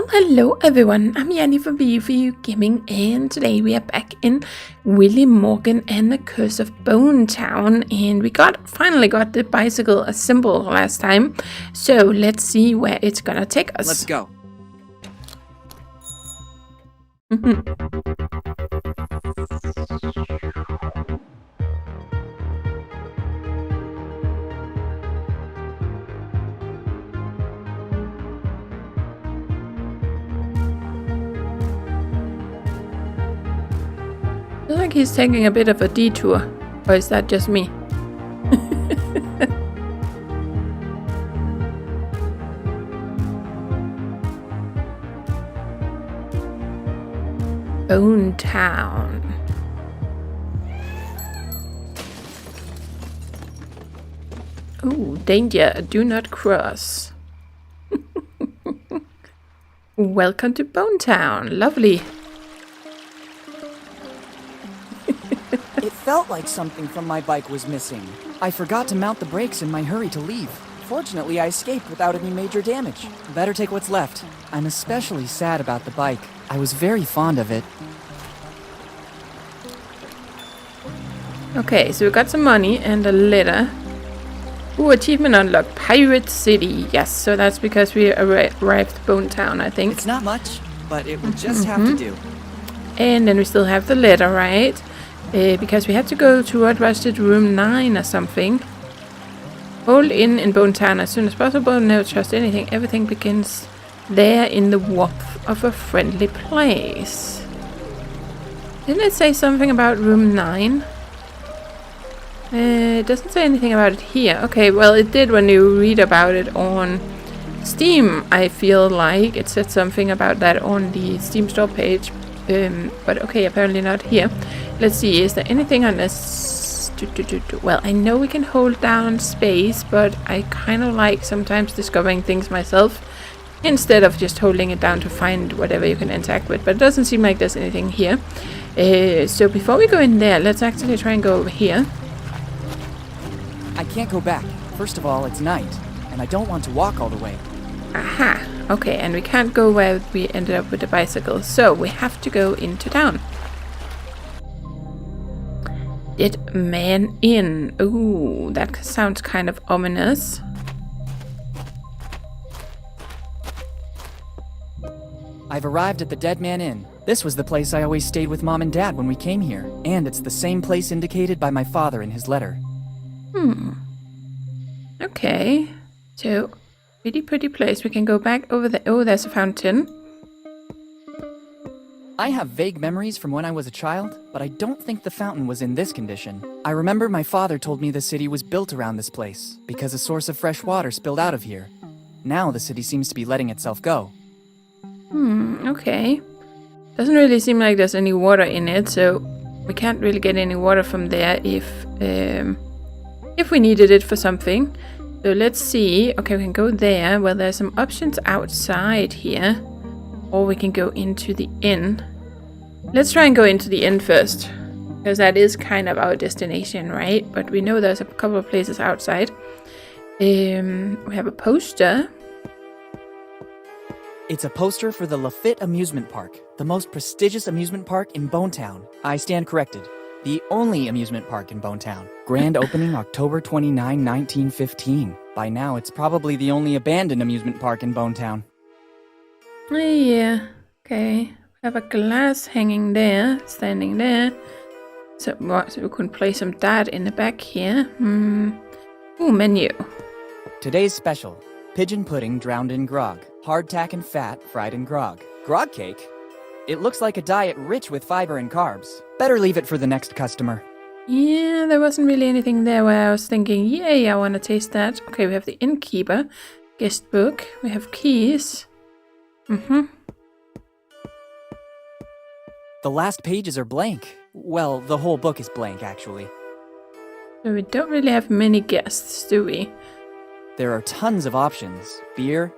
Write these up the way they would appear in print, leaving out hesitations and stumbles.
Well, hello everyone, I'm Yeti from VU Gaming, and today we are back in Willy, Morgan and the Curse of Bone Town, and we finally got the bicycle assembled last time, so let's see where it's gonna take us. Let's go. I feel like he's taking a bit of a detour, or is that just me? Bone Town. Oh, danger, do not cross. Welcome to Bone Town, lovely. It felt like something from my bike was missing. I forgot to mount the brakes in my hurry to leave. Fortunately, I escaped without any major damage. Better take what's left. I'm especially sad about the bike. I was very fond of it. Okay, so we got some money and a letter. Ooh, achievement unlocked, Pirate City. Yes, so that's because we arrived at Bone Town, I think. It's not much, but it will just have to do. And then we still have the letter, right? Because we have to go to what was it, room 9 or something. Hold in Bone Town as soon as possible. Never trust anything. Everything begins there in the warmth of a friendly place. Didn't it say something about room 9? It doesn't say anything about it here. Okay, well it did when you read about it on Steam. I feel like it said something about that on the Steam store page. But okay, apparently not here. Let's see, is there anything on this? Well, I know we can hold down space, but I kind of like sometimes discovering things myself instead of just holding it down to find whatever you can interact with. But it doesn't seem like there's anything here. So before we go in there, let's actually try and go over here. I can't go back. First of all, it's night, and I don't want to walk all the way. Aha! Okay, and we can't go where we ended up with the bicycle, so we have to go into town. Dead Man Inn. Ooh, that sounds kind of ominous. I've arrived at the Dead Man Inn. This was the place I always stayed with Mom and Dad when we came here, and it's the same place indicated by my father in his letter. Okay, so pretty place. We can go back over there. Oh, there's a fountain. I have vague memories from when I was a child, but I don't think the fountain was in this condition. I remember my father told me the city was built around this place, because a source of fresh water spilled out of here. Now the city seems to be letting itself go. Okay. Doesn't really seem like there's any water in it, so we can't really get any water from there if we needed it for something. So let's see. Okay, we can go there. Well, there's some options outside here. Or we can go into the inn. Let's try and go into the inn first. Because that is kind of our destination, right? But we know there's a couple of places outside. We have a poster. It's a poster for the Lafitte Amusement Park, the most prestigious amusement park in Bone Town. I stand corrected. The only amusement park in Bone Town. Grand opening October 29, 1915. By now, it's probably the only abandoned amusement park in Bone Town. Yeah, okay. We have a glass hanging there, standing there. So we can play some dart in the back here. Ooh, menu. Today's special. Pigeon pudding drowned in grog. Hardtack and fat fried in grog. Grog cake? It looks like a diet rich with fiber and carbs. Better leave it for the next customer. Yeah, there wasn't really anything there where I was thinking, yay, I want to taste that. Okay, we have the innkeeper, guest book, we have keys. The last pages are blank. Well, the whole book is blank, actually. So we don't really have many guests, do we? There are tons of options. Beer,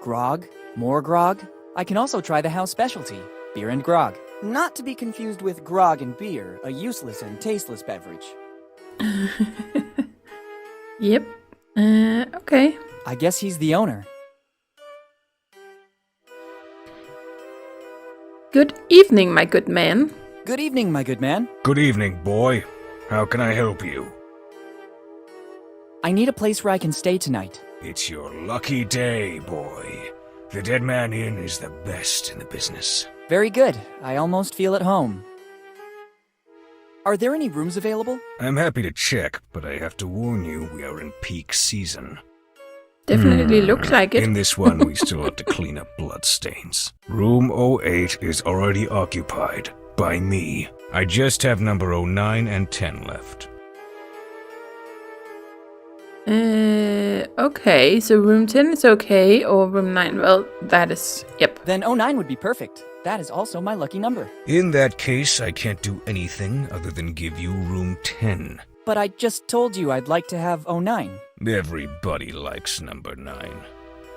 grog, more grog. I can also try the house specialty, beer and grog. Not to be confused with grog and beer, a useless and tasteless beverage. Yep. Okay. I guess he's the owner. Good evening, my good man. Good evening, my good man. Good evening, boy. How can I help you? I need a place where I can stay tonight. It's your lucky day, boy. The Dead Man Inn is the best in the business. Very good. I almost feel at home. Are there any rooms available? I'm happy to check, but I have to warn you, we are in peak season. Definitely looks like it. In this one, we still have to clean up bloodstains. Room 08 is already occupied. By me. I just have number 09 and 10 left. Okay, so room 10 is okay, or room 9, well, that is, yep. Then 09 would be perfect. That is also my lucky number. In that case, I can't do anything other than give you room 10. But I just told you I'd like to have 09. Everybody likes number 9.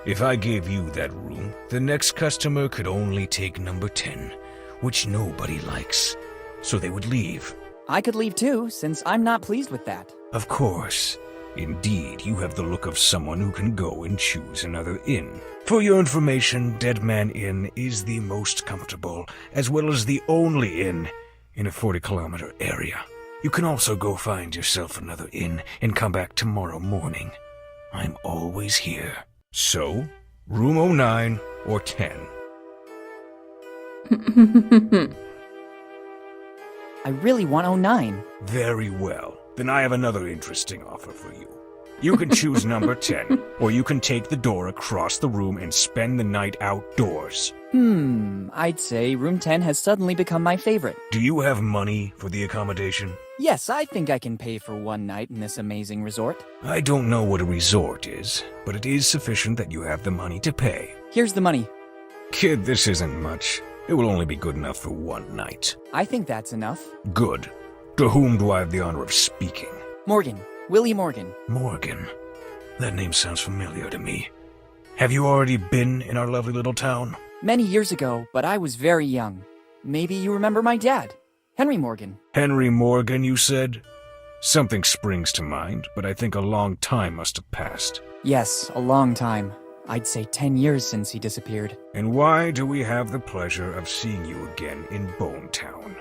If I gave you that room, the next customer could only take number 10, which nobody likes, so they would leave. I could leave too, since I'm not pleased with that. Of course. Indeed, you have the look of someone who can go and choose another inn. For your information, Dead Man Inn is the most comfortable, as well as the only inn in a 40-kilometer area. You can also go find yourself another inn and come back tomorrow morning. I'm always here. So, room 09 or 10. I really want 09. Very well. Then I have another interesting offer for you. You can choose number 10, or you can take the door across the room and spend the night outdoors. I'd say room 10 has suddenly become my favorite. Do you have money for the accommodation? Yes, I think I can pay for one night in this amazing resort. I don't know what a resort is, but it is sufficient that you have the money to pay. Here's the money. Kid, this isn't much. It will only be good enough for one night. I think that's enough. Good. To whom do I have the honor of speaking? Morgan. Willy Morgan. Morgan. That name sounds familiar to me. Have you already been in our lovely little town? Many years ago, but I was very young. Maybe you remember my dad, Henry Morgan. Henry Morgan, you said? Something springs to mind, but I think a long time must have passed. Yes, a long time. I'd say 10 years since he disappeared. And why do we have the pleasure of seeing you again in Bone Town?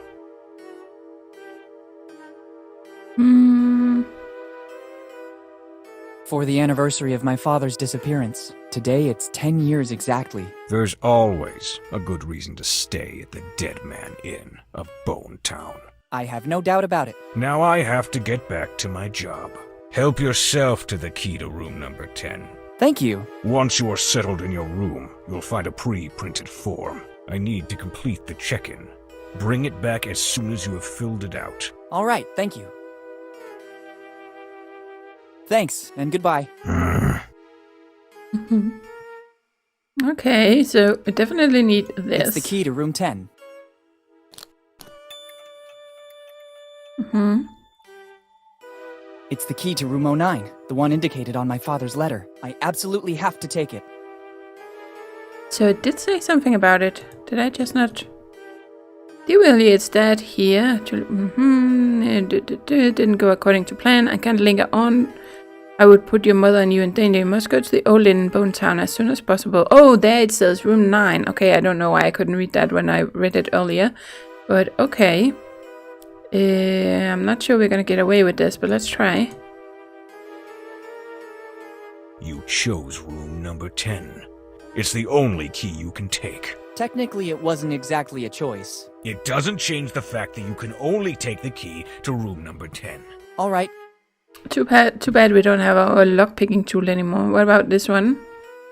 For the anniversary of my father's disappearance. Today it's 10 years exactly. There's always a good reason to stay at the Dead Man Inn of Bone Town. I have no doubt about it. Now I have to get back to my job. Help yourself to the key to room number 10. Thank you. Once you are settled in your room, you'll find a pre-printed form. I need to complete the check-in. Bring it back as soon as you have filled it out. All right, thank you. Thanks, and goodbye. Okay, so we definitely need this. It's the key to room 10. It's the key to room 09, the one indicated on my father's letter. I absolutely have to take it. So it did say something about it. Did I just not... Dear Willy, it's Dad here. It didn't go according to plan. I can't linger on. I would put your mother and you in danger. You must go to the old inn in Bone Town as soon as possible. Oh, there it says room 9. Okay, I don't know why I couldn't read that when I read it earlier. But okay. I'm not sure we're gonna get away with this, but let's try. You chose room number 10. It's the only key you can take. Technically, it wasn't exactly a choice. It doesn't change the fact that you can only take the key to room number 10. All right. Too bad we don't have our lock-picking tool anymore. What about this one?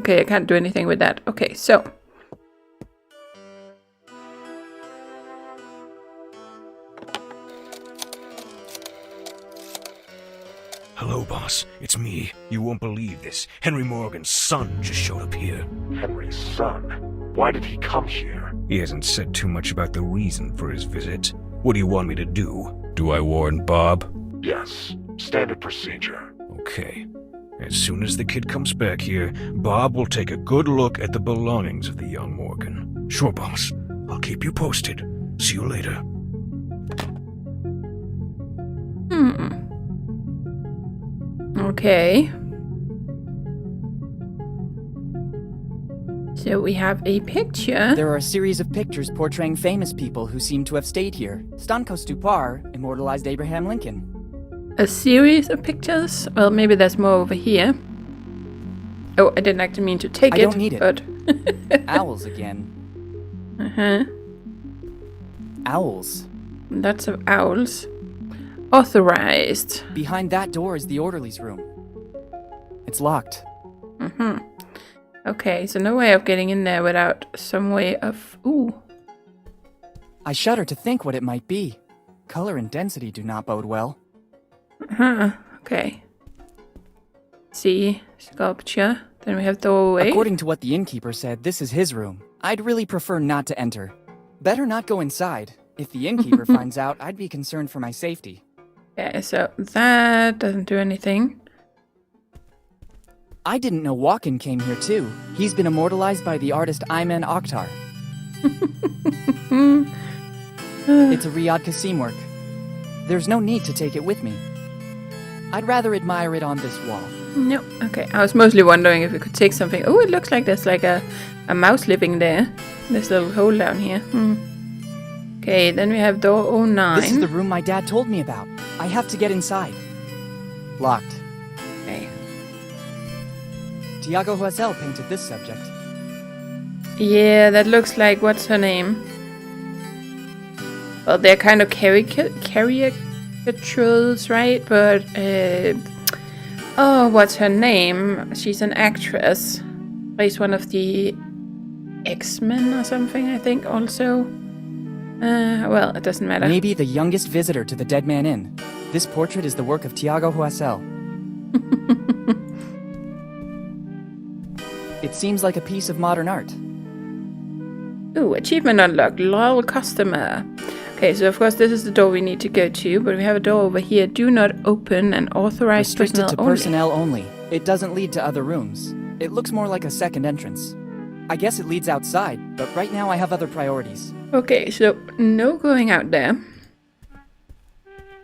Okay, I can't do anything with that. Okay, so. Hello, boss. It's me. You won't believe this. Henry Morgan's son just showed up here. Henry's son? Why did he come here? He hasn't said too much about the reason for his visit. What do you want me to do? Do I warn Bob? Yes. Standard procedure. Okay. As soon as the kid comes back here, Bob will take a good look at the belongings of the young Morgan. Sure, boss. I'll keep you posted. See you later. Okay. So we have a picture. There are a series of pictures portraying famous people who seem to have stayed here. Stanko Stupar immortalized Abraham Lincoln. A series of pictures? Well, maybe there's more over here. Oh, I didn't actually mean to take I it. don't need it. But Owls again. Uh-huh. Owls. Lots of owls. Authorized. Behind that door is the orderly's room. It's locked. Mm-hmm. Okay, so no way of getting in there without some way of... Ooh. I shudder to think what it might be. Color and density do not bode well. Uh-huh. Okay. See, sculpture. Then we have doorway. According to what the innkeeper said, this is his room. I'd really prefer not to enter. Better not go inside. If the innkeeper finds out, I'd be concerned for my safety. Yeah, so that doesn't do anything. I didn't know Walken came here too. He's been immortalized by the artist Ayman Akhtar. It's a Riyadh Qasim work. There's no need to take it with me. I'd rather admire it on this wall. No, okay. I was mostly wondering if we could take something. Oh, it looks like there's like a mouse living there. This little hole down here. Okay, then we have door 09. This is the room my dad told me about. I have to get inside. Locked. Okay. Tiago Huesel painted this subject. Yeah, that looks like, what's her name? Well, they're kind of caricatures, right? But, oh, what's her name? She's an actress. Plays one of the X-Men or something, I think, also. Well, it doesn't matter. Maybe the youngest visitor to the Dead Man Inn. This portrait is the work of Tiago Huesel. It seems like a piece of modern art. Ooh, achievement unlocked. Loyal customer. Okay, so of course this is the door we need to go to, but we have a door over here. Do not open and authorized Restricted to personnel only. personnel only. It doesn't lead to other rooms. It looks more like a second entrance. I guess it leads outside, but right now I have other priorities. Okay, so no going out there.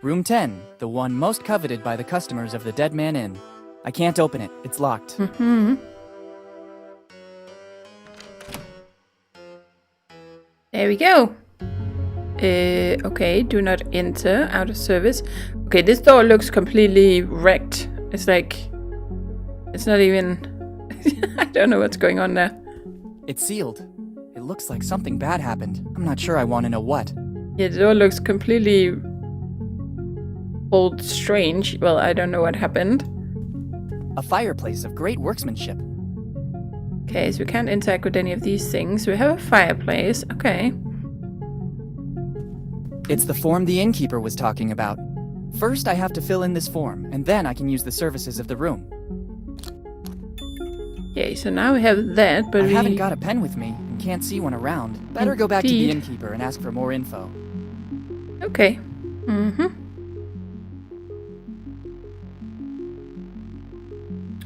Room 10, the one most coveted by the customers of the Dead Man Inn. I can't open it. It's locked. There we go. Okay, do not enter, out of service. Okay, this door looks completely wrecked. It's like, it's not even, I don't know what's going on there. It's sealed. It looks like something bad happened. I'm not sure I want to know what. Yeah, the door looks completely old, strange. Well, I don't know what happened. A fireplace of great workmanship. Okay, so we can't interact with any of these things. We have a fireplace. Okay. It's the form the innkeeper was talking about. First, I have to fill in this form, and then I can use the services of the room. Okay, so now we have that, but I haven't got a pen with me and can't see one around. Better go back to the innkeeper and ask for more info. Okay.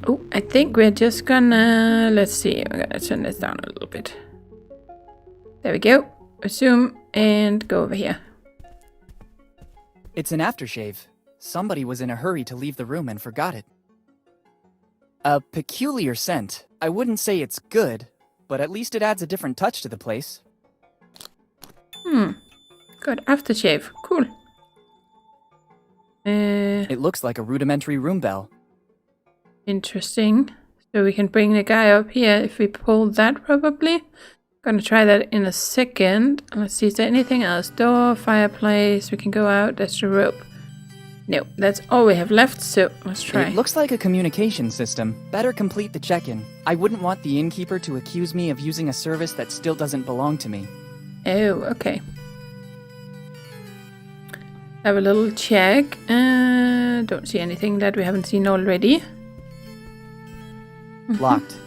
Oh, I think we're just gonna... Let's see. I'm gonna turn this down a little bit. There we go. Assume and go over here. It's an aftershave. Somebody was in a hurry to leave the room and forgot it. A peculiar scent. I wouldn't say it's good, but at least it adds a different touch to the place. Good. Aftershave. Cool. It looks like a rudimentary room bell. Interesting. So we can bring the guy up here if we pull that, probably. Gonna try that in a second. Let's see, is there anything else? Door, fireplace, we can go out. That's the rope. No, that's all we have left, so let's try. It looks like a communication system. Better complete the check-in. I wouldn't want the innkeeper to accuse me of using a service that still doesn't belong to me. Oh, okay. Have a little check. Don't see anything that we haven't seen already. Locked.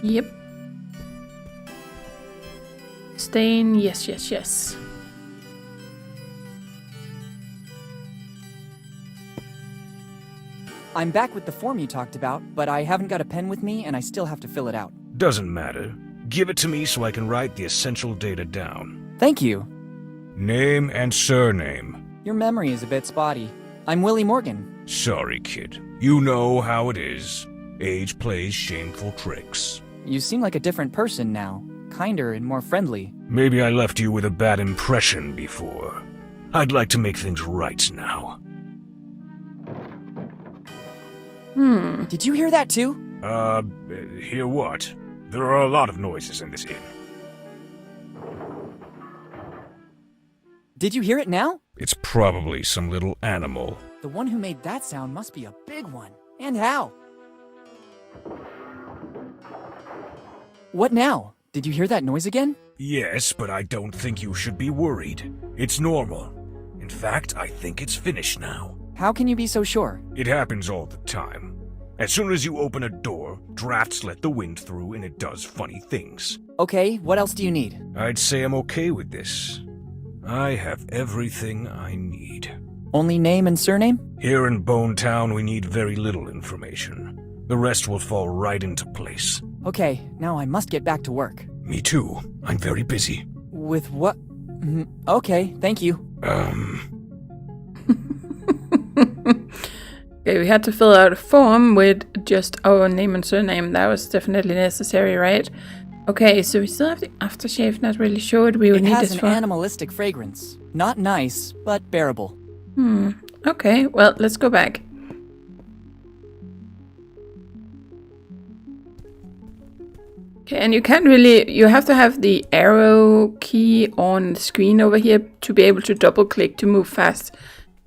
Yep. Stain, yes, yes, yes. I'm back with the form you talked about, but I haven't got a pen with me and I still have to fill it out. Doesn't matter. Give it to me so I can write the essential data down. Thank you. Name and surname. Your memory is a bit spotty. I'm Willy Morgan, Sorry, kid. You know how it is. Age plays shameful tricks. You seem like a different person now. Kinder and more friendly. Maybe I left you with a bad impression before. I'd like to make things right now. Did you hear that too? Hear what? There are a lot of noises in this inn. Did you hear it now? It's probably some little animal. The one who made that sound must be a big one. And how? What now? Did you hear that noise again? Yes, but I don't think you should be worried. It's normal. In fact, I think it's finished now. How can you be so sure? It happens all the time. As soon as you open a door, drafts let the wind through and it does funny things. Okay, what else do you need? I'd say I'm okay with this. I have everything I need. Only name and surname? Here in Bone Town, we need very little information. The rest will fall right into place. Okay, now I must get back to work. Me too. I'm very busy. With what? Okay, thank you. Okay, we had to fill out a form with just our name and surname. That was definitely necessary, right? Okay, so we still have the aftershave. Not really sure what we would need It this has an for. animalistic fragrance. Not nice, but bearable. Okay, well, let's go back. Okay, and you can't really, you have to have the arrow key on the screen over here to be able to double click to move fast.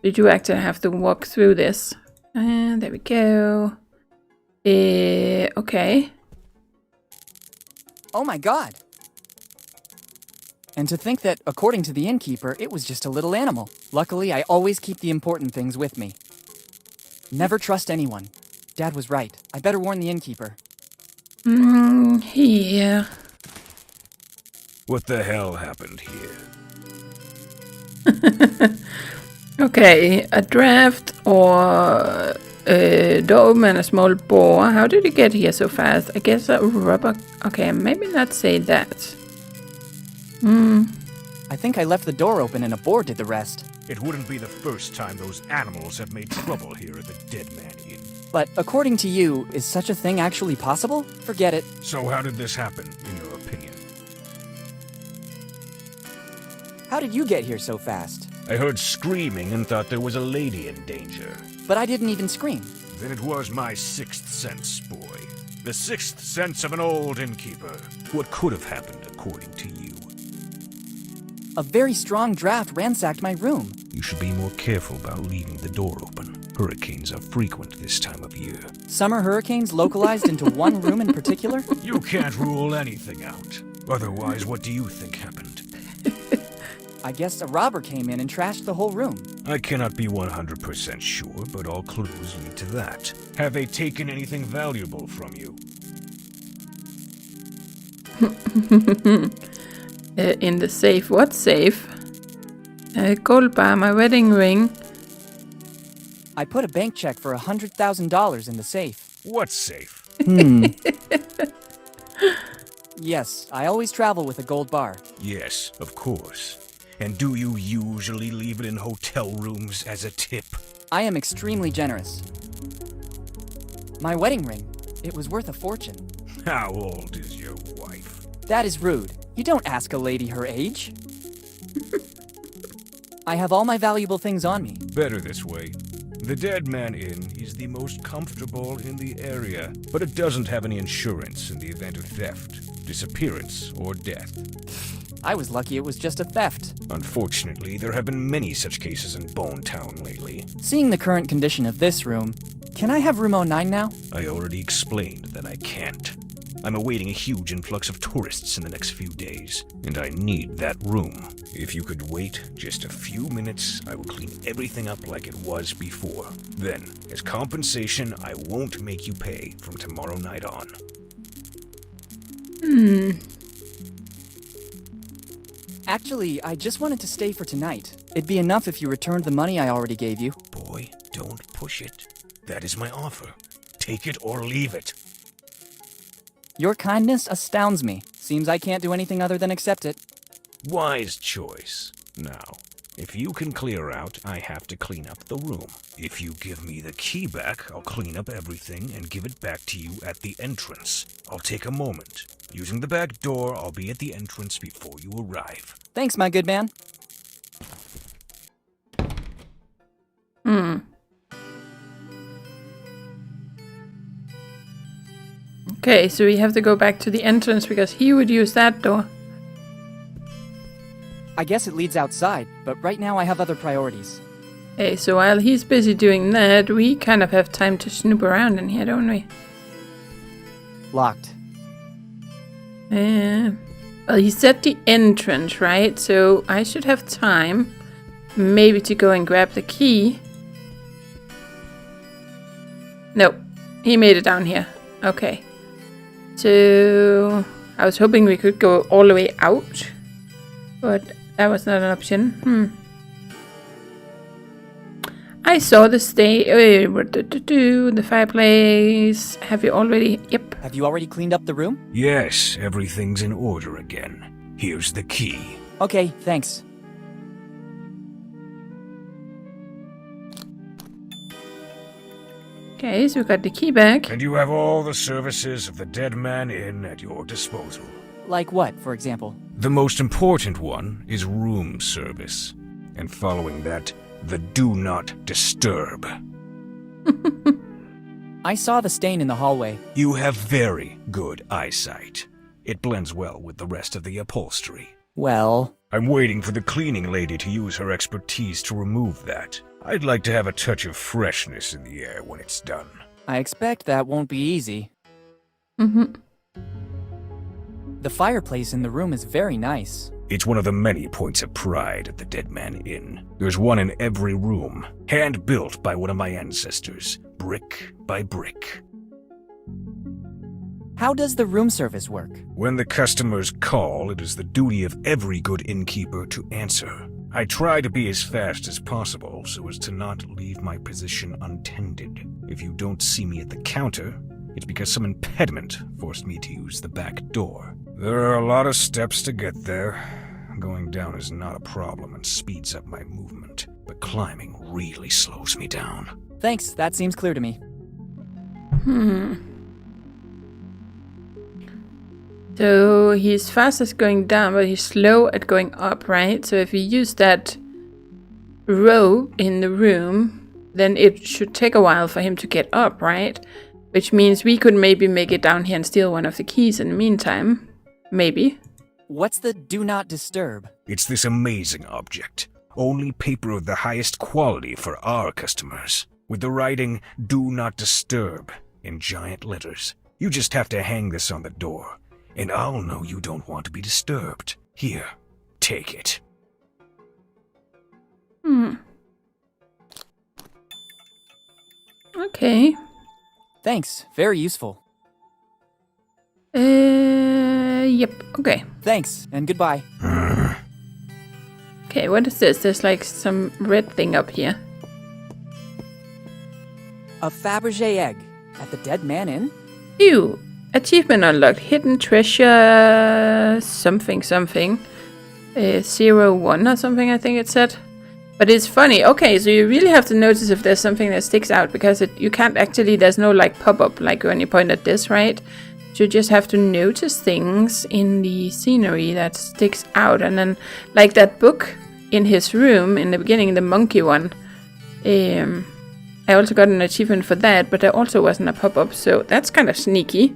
You do actually have to walk through this. And there we go. Okay. Oh my god! And to think that, according to the innkeeper, it was just a little animal. Luckily, I always keep the important things with me. Never trust anyone. Dad was right. I better warn the innkeeper. Here. What the hell happened here? Okay, a draft or a dome and a small boar. How did you get here so fast? I guess a rubber... Okay, maybe not say that. I think I left the door open and a boar did the rest. It wouldn't be the first time those animals have made trouble here at the Dead Man Inn. But according to you, is such a thing actually possible? Forget it. So how did this happen, in your opinion? How did you get here so fast? I heard screaming and thought there was a lady in danger. But I didn't even scream. Then it was my sixth sense, boy. The sixth sense of an old innkeeper. What could have happened, according to you? A very strong draft ransacked my room. You should be more careful about leaving the door open. Hurricanes are frequent this time of year. Summer hurricanes localized into one room in particular? You can't rule anything out. Otherwise, what do you think happened? I guess a robber came in and trashed the whole room. I cannot be 100% sure, but all clues lead to that. Have they taken anything valuable from you? In the safe. What safe? Gold bar, my wedding ring. I put a bank check for $100,000 in the safe. What safe? Yes, I always travel with a gold bar. Yes, of course. And do you usually leave it in hotel rooms as a tip? I am extremely generous. My wedding ring, it was worth a fortune. How old is your wife? That is rude. You don't ask a lady her age. I have all my valuable things on me. Better this way. The Dead Man Inn is the most comfortable in the area, but it doesn't have any insurance in the event of theft, disappearance, or death. I was lucky it was just a theft. Unfortunately, there have been many such cases in Bone Town lately. Seeing the current condition of this room, can I have room 09 now? I already explained that I can't. I'm awaiting a huge influx of tourists in the next few days, and I need that room. If you could wait just a few minutes, I will clean everything up like it was before. Then, as compensation, I won't make you pay from tomorrow night on. Actually, I just wanted to stay for tonight. It'd be enough if you returned the money I already gave you. Boy, don't push it. That is my offer. Take it or leave it. Your kindness astounds me. Seems I can't do anything other than accept it. Wise choice. Now, If you can clear out, I have to clean up the room. If you give me the key back, I'll clean up everything and give it back to you at the entrance. I'll take a moment. Using the back door, I'll be at the entrance before you arrive. Thanks, my good man. Okay, so we have to go back to the entrance because he would use that door. I guess it leads outside, but right now I have other priorities. Okay, so while he's busy doing that, we kind of have time to snoop around in here, don't we? Locked. Yeah. Well, he's at the entrance, right? So I should have time, maybe to go and grab the key. No, he made it down here. Okay. So I was hoping we could go all the way out, but that was not an option. I saw the the fireplace. Have you already? Yep. Have you already cleaned up the room? Yes, everything's in order again. Here's the key. Okay, thanks. Okay, so we got the key back. And you have all the services of the Dead Man Inn at your disposal. Like what, for example? The most important one is room service. And following that, the Do Not Disturb. I saw the stain in the hallway. You have very good eyesight. It blends well with the rest of the upholstery. Well... I'm waiting for the cleaning lady to use her expertise to remove that. I'd like to have a touch of freshness in the air when it's done. I expect that won't be easy. Mm-hmm. The fireplace in the room is very nice. It's one of the many points of pride at the Dead Man Inn. There's one in every room, hand-built by one of my ancestors, brick by brick. How does the room service work? When the customers call, it is the duty of every good innkeeper to answer. I try to be as fast as possible so as to not leave my position untended. If you don't see me at the counter, it's because some impediment forced me to use the back door. There are a lot of steps to get there. Going down is not a problem and speeds up my movement, but climbing really slows me down. Thanks, that seems clear to me. So he's fast at going down, but he's slow at going up, right? So if we use that row in the room, then it should take a while for him to get up, right? Which means we could maybe make it down here and steal one of the keys in the meantime. Maybe. What's the Do Not Disturb? It's this amazing object. Only paper of the highest quality for our customers. With the writing, Do Not Disturb, in giant letters. You just have to hang this on the door. And I'll know you don't want to be disturbed. Here, take it. Okay. Thanks, very useful. Yep, okay. Thanks, and goodbye. Okay, what is this? There's like some red thing up here. A Fabergé egg at the Dead Man Inn? Ew. Achievement unlocked. Hidden treasure... something. 01 or something, I think it said. But it's funny. Okay, so you really have to notice if there's something that sticks out, because you can't actually... There's no like pop-up like when you point at this, right? So you just have to notice things in the scenery that sticks out. And then, like that book in his room in the beginning, the monkey one. I also got an achievement for that, but there also wasn't a pop-up, so that's kind of sneaky.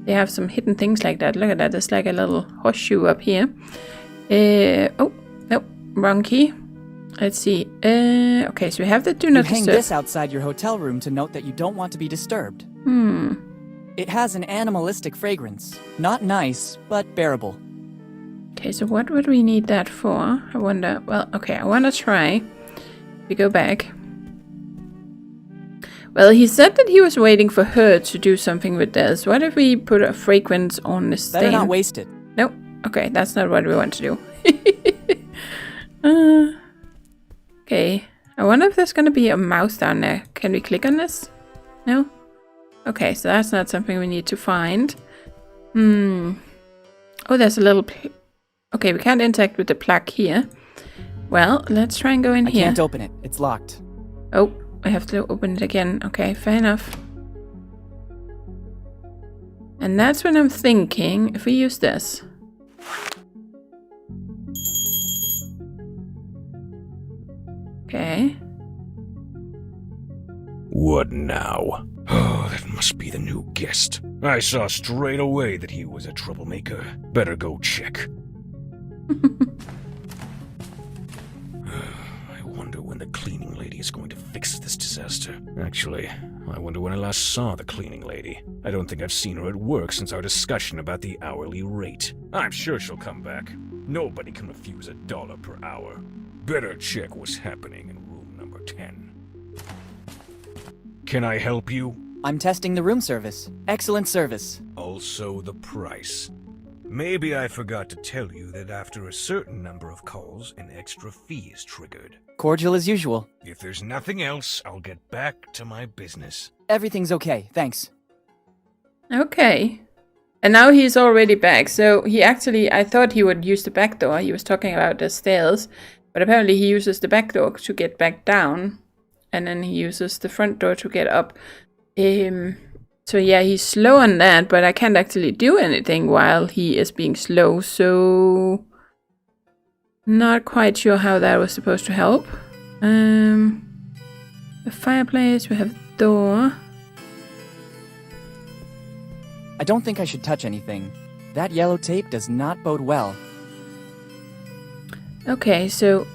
They have some hidden things like that. Look at that, there's like a little horseshoe up here. Oh, no, wrong key. Let's see. Okay, so we have the Do Not Disturb. You hang this outside your hotel room to note that you don't want to be disturbed. It has an animalistic fragrance. Not nice, but bearable. Okay, so what would we need that for? I wonder. Well, okay, I want to try. We go back. Well, he said that he was waiting for her to do something with this. What if we put a fragrance on this thing? Better not waste it. Nope. Okay, that's not what we want to do. Okay. I wonder if there's going to be a mouse down there. Can we click on this? No? Okay, so that's not something we need to find. Oh, there's a little... Okay, we can't interact with the plaque here. Well, let's try and go in I here. can't open it. It's locked. Oh, I have to open it again. Okay, fair enough. And that's when I'm thinking, if we use this. Okay. What now? Oh, that must be the new guest. I saw straight away that he was a troublemaker. Better go check. I wonder when the cleaning lady is going to fix this disaster. Actually, I wonder when I last saw the cleaning lady. I don't think I've seen her at work since our discussion about the hourly rate. I'm sure she'll come back. Nobody can refuse $1 per hour. Better check what's happening in room number 10. Can I help you? I'm testing the room service. Excellent service. Also the price. Maybe I forgot to tell you that after a certain number of calls, an extra fee is triggered. Cordial as usual. If there's nothing else, I'll get back to my business. Everything's okay, thanks. Okay. And now he's already back. So he actually, I thought he would use the back door. He was talking about the stairs. But apparently he uses the back door to get back down. And then he uses the front door to get up. So yeah, he's slow on that, but I can't actually do anything while he is being slow, so not quite sure how that was supposed to help. The fireplace, we have door. I don't think I should touch anything. That yellow tape does not bode well. Okay, so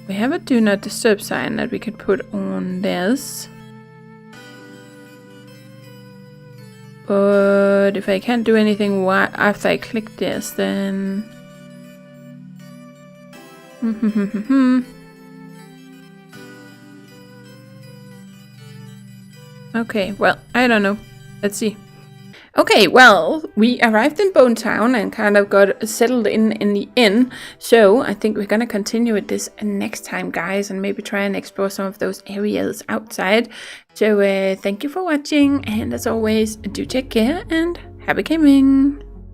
we have a do not disturb sign that we could put on this. But if I can't do anything after I click this, then... Okay, well, I don't know. Let's see. Okay, well, we arrived in Bone Town and kind of got settled in the inn. So I think we're gonna continue with this next time, guys, and maybe try and explore some of those areas outside. So thank you for watching, and as always, do take care and happy gaming!